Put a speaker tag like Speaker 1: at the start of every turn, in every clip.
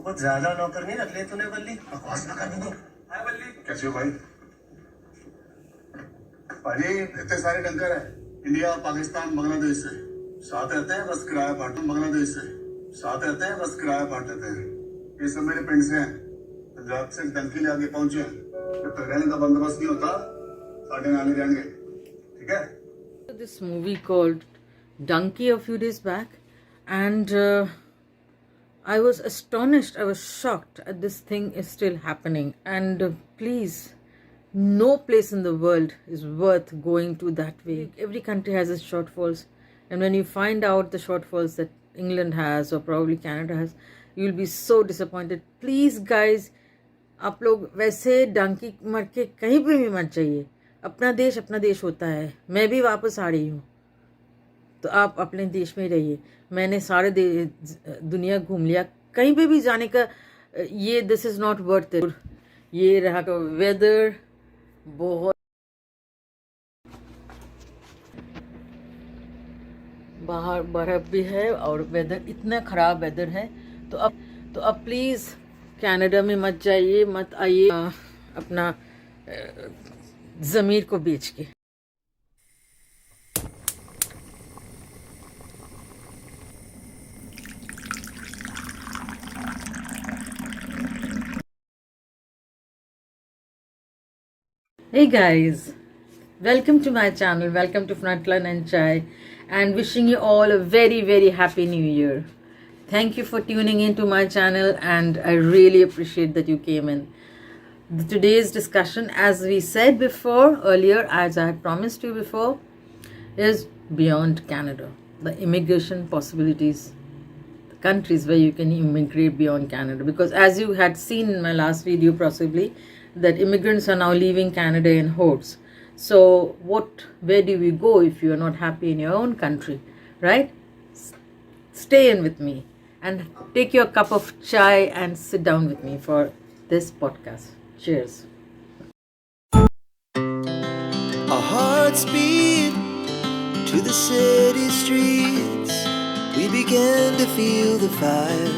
Speaker 1: बहुत ज्यादा नौकर नहीं रख ले तूने बल्ली, बकवास ना कर दो।
Speaker 2: हाय बल्ली, कैसे हो भाई? भाई इतने सारे टंकर है, इंडिया, पाकिस्तान, बांग्लादेश से साथ रहते हैं, बस किराया बांटते। बांग्लादेश से साथ रहते हैं, बस किराया बांट लेते हैं। ये सब मेरे पिंड से हैं, पंजाब से टंकी ले आके पहुंचे हैं। जब तक रहने का बंदोबस्त नहीं होता, साढ़े नानी रहेंगे, ठीक है?
Speaker 3: This movie called Donkey a few days back, and I was astonished, I was shocked at this thing is still happening. And please, no place in the world is worth going to that way. Every country has its shortfalls, and when you find out the shortfalls that England has or probably Canada has, you'll be so disappointed. Please guys, आप लोग वैसे डंकी मर के कहीं पे भी मत जाइए। अपना देश होता है। मैं भी वापस आ रही हूँ, तो आप अपने देश में रहिए। मैंने सारे दुनिया घूम लिया, कहीं पे भी जाने का ये this is not worth it. ये रहा का वेदर बहुत, बाहर बर्फ भी है और वेदर इतना ख़राब वेदर है। तो अब प्लीज़ कनाडा में मत जाइए, मत आइए अपना ज़मीर को बेच के। Hey guys, welcome to my channel, welcome to Frontline and Chai, and wishing you all a very very happy new year. Thank you for tuning into my channel, and I really appreciate that you came in. Today's discussion, as we said before earlier, as I had promised you before, is beyond Canada, the immigration possibilities, the countries where you can immigrate beyond Canada. Because as you had seen in my last video possibly, that immigrants are now leaving Canada in hordes. So where do we go if you are not happy in your own country, right? Stay in with me and take your cup of chai and sit down with me for this podcast. Cheers.
Speaker 4: Our hearts beat to the city streets. We began to feel the fire.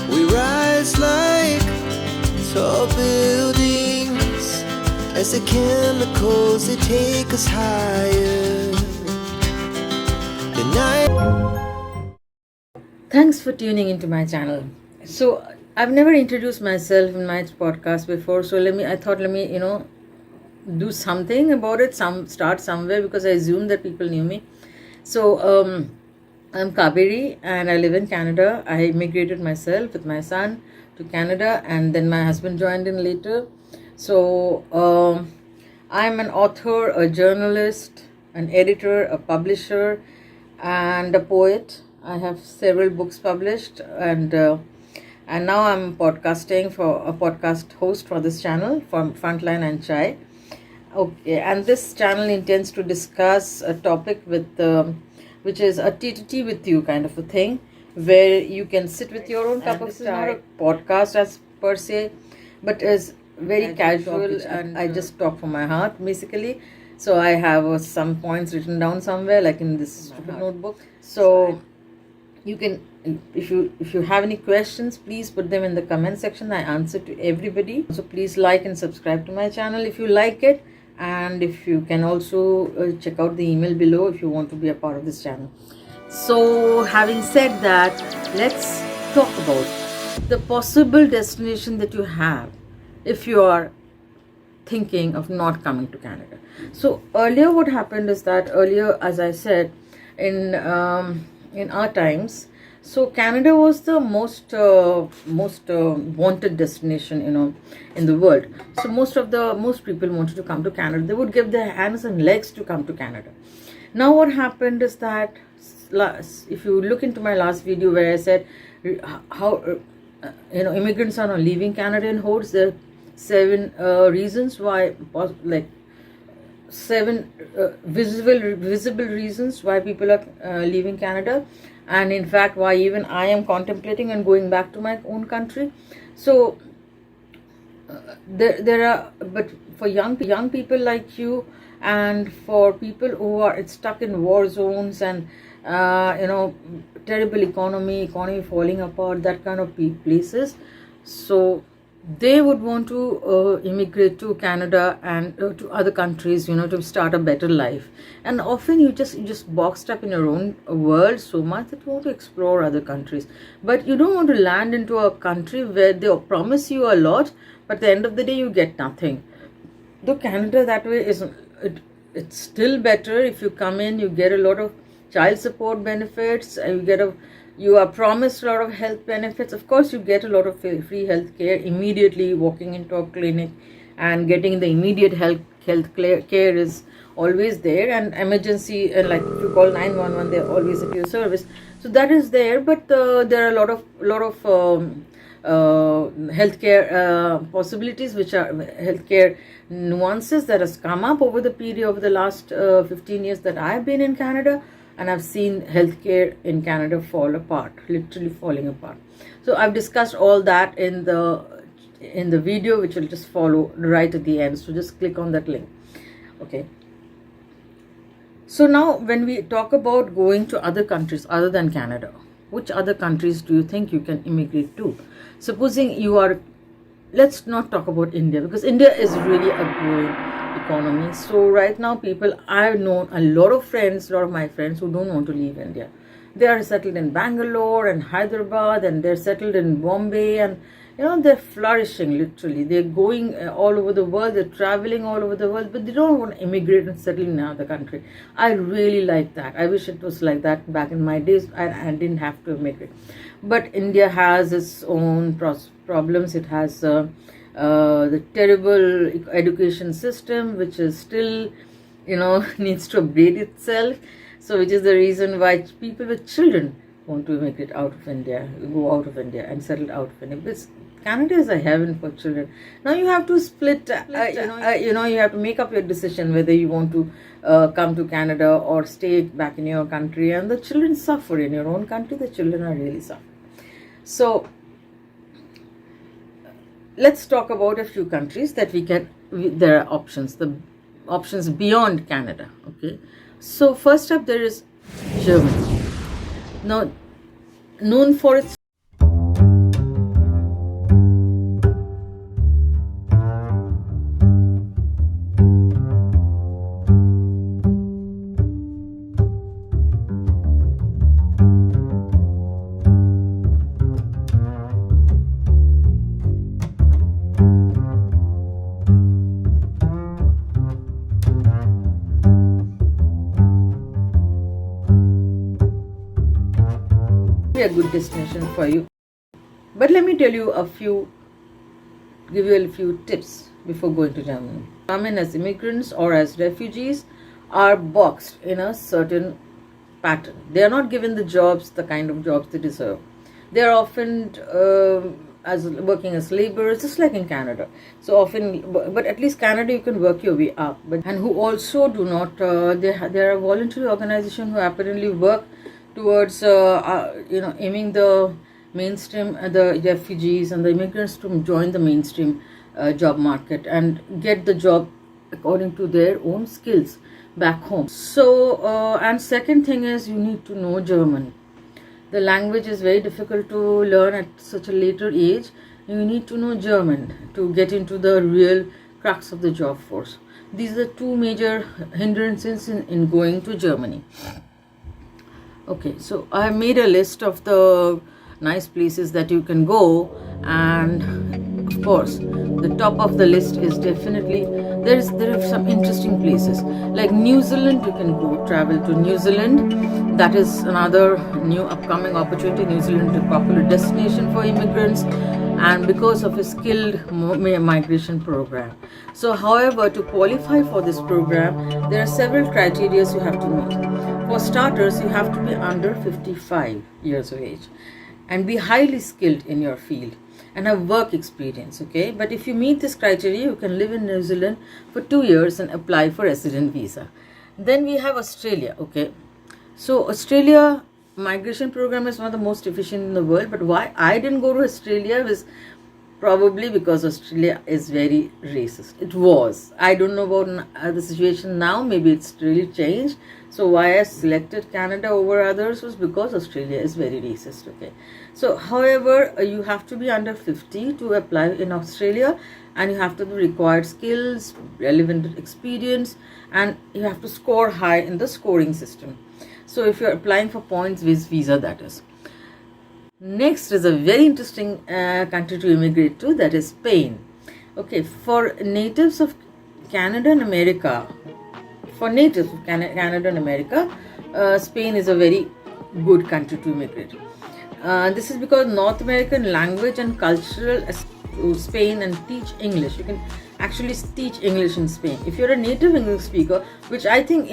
Speaker 4: We rise like tall buildings as the chemicals, they take us higher. The night.
Speaker 3: Thanks for tuning into my channel. So I've never introduced myself in my podcast before, so I thought let me do something about it, start somewhere, because I assumed that people knew me. So I'm Kaberi and I live in Canada. I immigrated myself with my son to Canada, and then my husband joined in later. So I'm an author, a journalist, an editor, a publisher, and a poet. I have several books published, and now I'm podcasting for a podcast host for this channel, from Frontline and Chai. Okay, and this channel intends to discuss a topic with which is a tea with you kind of a thing, where you can sit with your own cup of chai. This is not a podcast as per se, but is very casual, and I just talk from my heart basically. So I have some points written down somewhere, like in this notebook. So you can, if you have any questions, please put them in the comment section. I answer to everybody. So please like and subscribe to my channel if you like it, and if you can also check out the email below if you want to be a part of this channel. So having said that, let's talk about the possible destination that you have if you are thinking of not coming to Canada. So earlier what happened is that as I said, in our times, so Canada was the most wanted destination in the world. So most people wanted to come to Canada. They would give their hands and legs to come to Canada. Now what happened is that, if you look into my last video where I said how immigrants are now leaving Canada in hordes, there are 7 reasons why, like 7 visible reasons why people are leaving Canada, and in fact why even I am contemplating and going back to my own country. So there are, but for young people like you, and for people who are stuck in war zones and terrible economy falling apart, that kind of places. So they would want to immigrate to Canada and to other countries, to start a better life. And often you just boxed up in your own world so much that you want to explore other countries, but you don't want to land into a country where they promise you a lot, but at the end of the day you get nothing. Though Canada that way it's still better. If you come in, you get a lot of child support benefits, you are promised a lot of health benefits. Of course, you get a lot of free health care immediately walking into a clinic, and getting the immediate health care is always there, and emergency, like if you call 911, they're always at your service. So that is there, but there are a lot of healthcare possibilities, which are healthcare nuances that has come up over the last 15 years that I've been in Canada. And I've seen healthcare in Canada fall apart, literally falling apart. So I've discussed all that in the video, which will just follow right at the end. So just click on that link. Okay. So now when we talk about going to other countries other than Canada, which other countries do you think you can immigrate to? Supposing you are, let's not talk about India, because India is really a growing economy. So right now I've known a lot of my friends who don't want to leave India. They are settled in Bangalore and Hyderabad, and they're settled in Bombay, and they're flourishing literally. They're going all over the world, they're traveling all over the world, but they don't want to immigrate and settle in another country. I really like that. I wish it was like that back in my days. I didn't have to immigrate. But India has its own problems. It has the terrible education system, which is still, needs to upgrade itself. So which is the reason why people with children want to immigrate out of India, go out of India and settle out of India. Because Canada is a heaven for children. Now you have to split, you have to make up your decision whether you want to come to Canada or stay back in your country. And the children suffer in your own country. The children are really suffering. So let's talk about a few countries that there are options, the options beyond Canada. Okay. So first up, there is Germany. Now, known for its a good destination for you. But let me give you a few tips before going to Germany. Come in as immigrants or as refugees are boxed in a certain pattern. They are not given the kind of jobs they deserve. They are often working as laborers, just like in Canada. So often, but at least Canada you can work your way up. And who also do not, there are voluntary organizations who apparently work towards aiming the mainstream, the refugees and the immigrants to join the mainstream job market and get the job according to their own skills back home. So and second thing is, you need to know German. The language is very difficult to learn at such a later age. You need to know German to get into the real crux of the job force. These are the two major hindrances in going to Germany. Okay, so I have made a list of the nice places that you can go, and of course the top of the list is definitely there are some interesting places like New Zealand. You can go travel to New Zealand. That is another new upcoming opportunity. New Zealand is a popular destination for immigrants, and because of a skilled migration program. So however, to qualify for this program, there are several criteria you have to meet. For starters, you have to be under 55 years of age and be highly skilled in your field and have work experience, okay? But if you meet this criteria, you can live in New Zealand for 2 years and apply for resident visa. Then we have Australia, okay? So Australia migration program is one of the most efficient in the world, but why I didn't go to Australia was probably because Australia is very racist. It was. I don't know about the situation now. Maybe it's really changed. So why I selected Canada over others was because Australia is very racist. Okay, so however, you have to be under 50 to apply in Australia, and you have to be required skills, relevant experience, and you have to score high in the scoring system. So if you're applying for points visa, that is. Next is a very interesting country to immigrate to, that is Spain. Okay, for natives of Canada and America, Spain is a very good country to immigrate. This is because North American language and cultural to Spain and teach English. You can actually teach English in Spain. If you're a native English speaker, which I think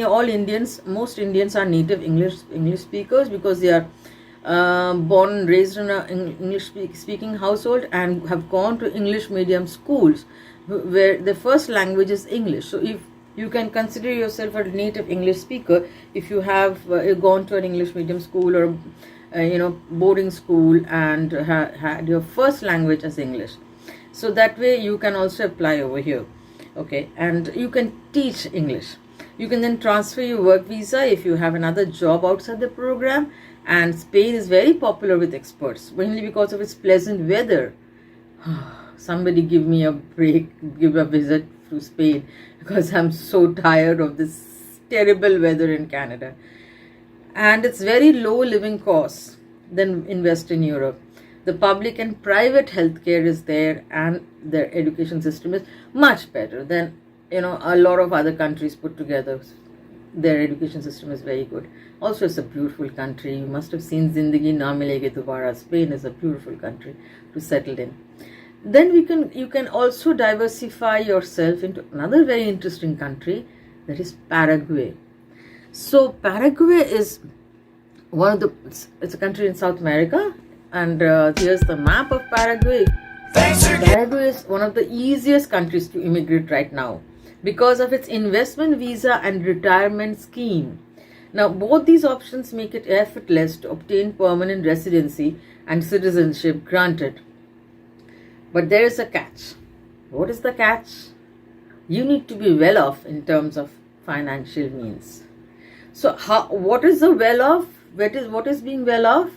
Speaker 3: most Indians are native English speakers because they are born and raised in an English speaking household and have gone to English medium schools where the first language is English. So if you can consider yourself a native English speaker if you have gone to an English medium school or boarding school and had your first language as English. So that way you can also apply over here. Okay, and you can teach English. You can then transfer your work visa if you have another job outside the program. And Spain is very popular with experts, mainly because of its pleasant weather. Somebody give me a break, give a visit to Spain, because I'm so tired of this terrible weather in Canada. And it's very low living costs than in Western Europe. The public and private healthcare is there, and their education system is much better than a lot of other countries put together. Their education system is very good. Also, it's a beautiful country. You must have seen Zindagi Na Milegi Dobara. Spain is a beautiful country to settle in. Then you can also diversify yourself into another very interesting country, that is Paraguay. So Paraguay is it's a country in South America, and here's the map of Paraguay. Paraguay is one of the easiest countries to immigrate right now because of its investment visa and retirement scheme. Now, both these options make it effortless to obtain permanent residency and citizenship granted. But there is a catch. What is the catch? You need to be well off in terms of financial means. So, what is the well off? What is being well off?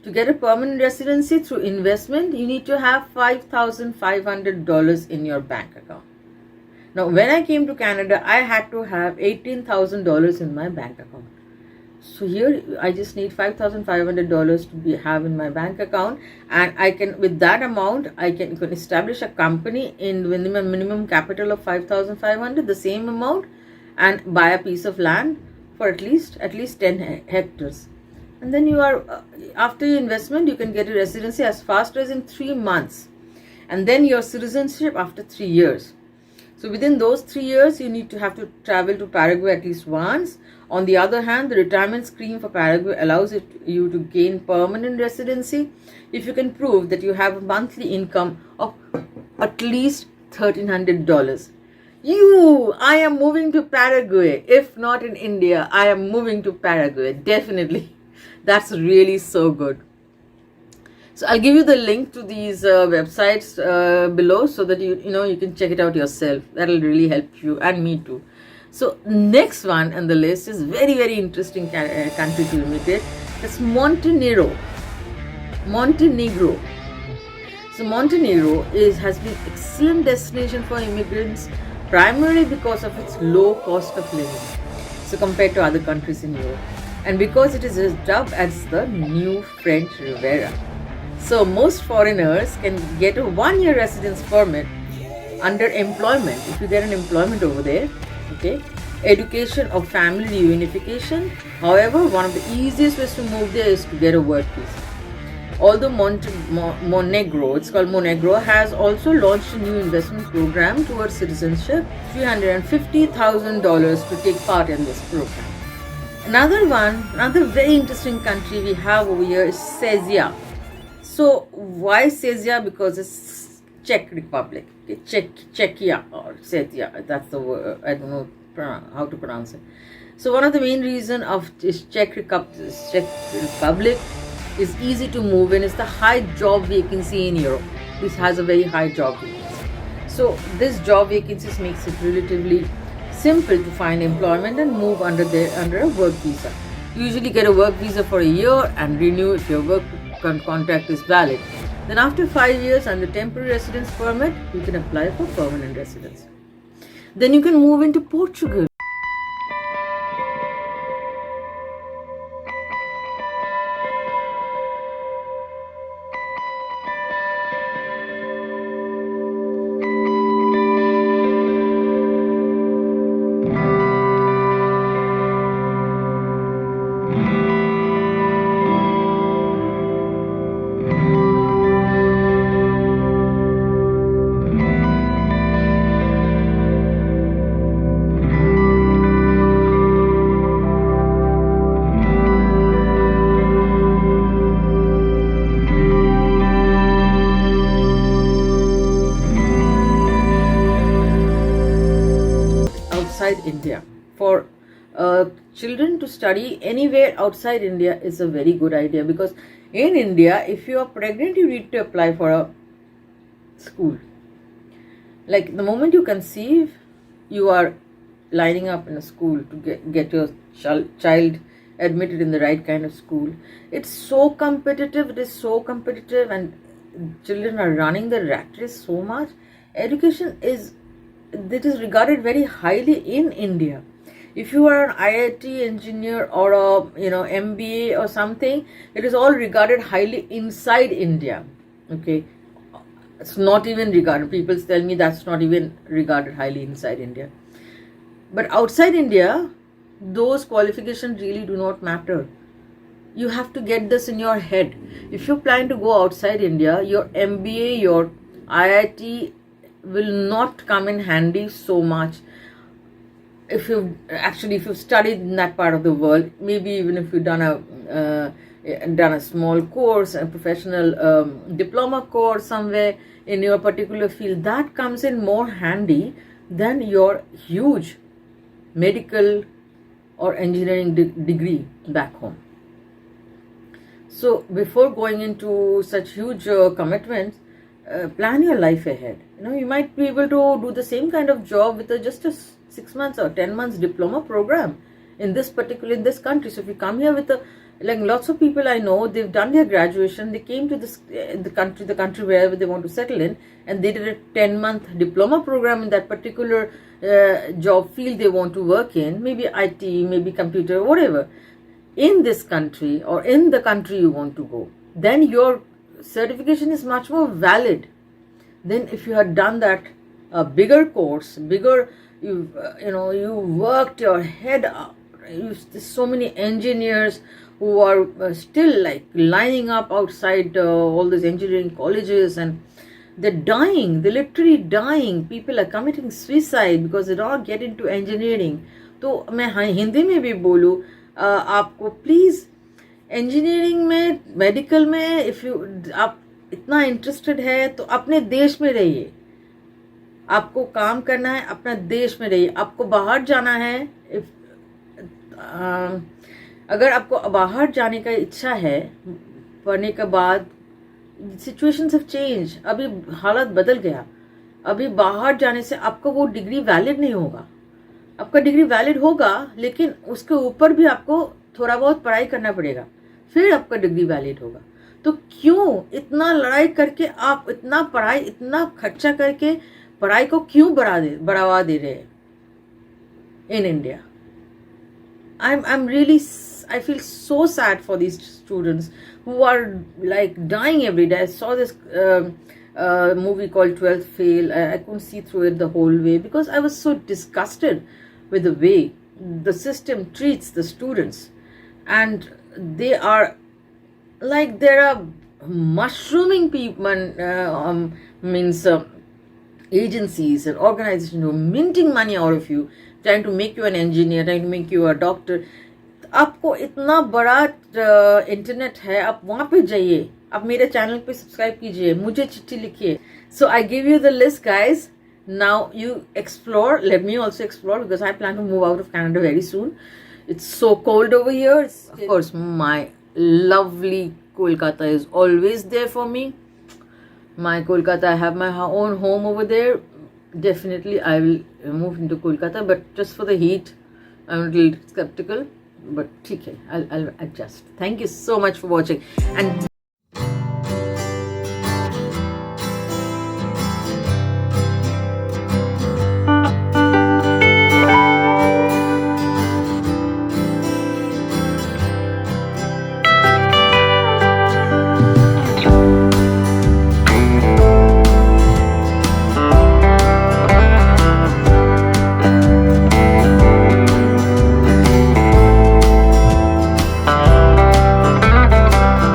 Speaker 3: To get a permanent residency through investment, you need to have $5,500 in your bank account. Now, when I came to Canada, I had to have $18,000 in my bank account. So here, I just need $5,500 to have in my bank account, and I can, with that amount, you can establish a company in minimum capital of $5,500, the same amount, and buy a piece of land for at least 10 hectares. And then you are, after your investment, you can get a residency as fast as in 3 months, and then your citizenship after 3 years. So within those 3 years, you need to have to travel to Paraguay at least once. On the other hand, the retirement scheme for Paraguay allows you to gain permanent residency if you can prove that you have a monthly income of at least $1,300. I am moving to Paraguay. If not in India, I am moving to Paraguay. Definitely. That's really so good. So I'll give you the link to these websites below so that you can check it out yourself. That'll really help you and me too. So next one on the list is very, very interesting country to immigrate. It's Montenegro. So Montenegro has been an excellent destination for immigrants, primarily because of its low cost of living. So compared to other countries in Europe, and because it is dubbed as the new French Riviera. So most foreigners can get a 1-year residence permit under employment if you get an employment over there. Okay, education or family reunification. However, one of the easiest ways to move there is to get a work visa. Although Montenegro, it's called Montenegro, has also launched a new investment program towards citizenship, $350,000 to take part in this program. Another very interesting country we have over here is Serbia. So why Serbia? Because it's Czech Republic, Czechia or Serbia. That's the word. I don't know how to pronounce it. So one of the main reasons of this Czech Republic is easy to move in is the high job vacancy in Europe. This has a very high job vacancy. So this job vacancies makes it relatively simple to find employment and move under a work visa. You usually get a work visa for a year and renew if your work contract is valid. Then after 5 years under temporary residence permit, you can apply for permanent residence. Then you can move into Portugal. Outside India. For children to study anywhere outside India is a very good idea, because in India, if you are pregnant, you need to apply for a school. Like the moment you conceive, you are lining up in a school to get your child admitted in the right kind of school. It's so competitive, and children are running the rat race so much. Education is regarded very highly in India. If you are an IIT engineer or a MBA or something, it is all regarded highly inside India. Okay, it's not even regarded. People tell me that's not even regarded highly inside India. But outside India, those qualifications really do not matter. You have to get this in your head. If you plan to go outside India, your MBA, your IIT will not come in handy so much. If you've studied in that part of the world, maybe even if you've done a small course, a professional diploma course somewhere in your particular field, that comes in more handy than your huge medical or engineering degree back home. So before going into such huge commitments, plan your life ahead. You might be able to do the same kind of job with just a 6 months or 10 months diploma program in this country. So if you come here with lots of people I know, they've done their graduation, they came to the country wherever they want to settle in, and they did a 10-month diploma program in that particular job field they want to work in, maybe IT, maybe computer, whatever, in this country or in the country you want to go. Then your certification is much more valid than if you had done that bigger course, you worked your head up. There's so many engineers who are still lining up outside all these engineering colleges, and they're literally dying. People are committing suicide because they don't get into engineering. तो मैं हिंदी में भी बोलूँ आपको, please engineering में, medical में, आप इतना इंटरेस्टेड है तो अपने देश में रहिए. आपको काम करना है अपना देश में रहिए. आपको बाहर जाना है, अगर आपको बाहर जाने का इच्छा है पढ़ने के बाद, सिचुएशंस हैव चेंज, अभी हालत बदल गया. अभी बाहर जाने से आपका वो डिग्री वैलिड नहीं होगा. आपका डिग्री वैलिड होगा, लेकिन उसके ऊपर भी आपको थोड़ा बहुत पढ़ाई करना पड़ेगा, फिर आपका डिग्री वैलिड होगा. तो क्यों इतना लड़ाई करके आप इतना पढ़ाई, इतना खर्चा करके पढ़ाई को क्यों बढ़ावा दे रहे हैं in India? I feel so sad for these students who are dying every day. I saw this movie called 12th Fail. I couldn't see through it the whole way because I was so disgusted with the way the system treats the students. And they are there are mushrooming people, agencies and organizations who are minting money out of you, trying to make you an engineer, trying to make you a doctor. आपको इतना बड़ा internet है, आप वहाँ पे जाइए, आप मेरे चैनल पे सब्सक्राइब कीजिए, मुझे चिट्ठी लिखिए. So I give you the list, guys. Now you explore. Let me also explore, because I plan to move out of Canada very soon. It's so cold over here. Of course, my lovely Kolkata is always there for me. My Kolkata, I have my own home over there. definitely I will move into Kolkata, but just for the heat, I'm a little skeptical. But okay, I'll adjust. Thank you so much for watching. And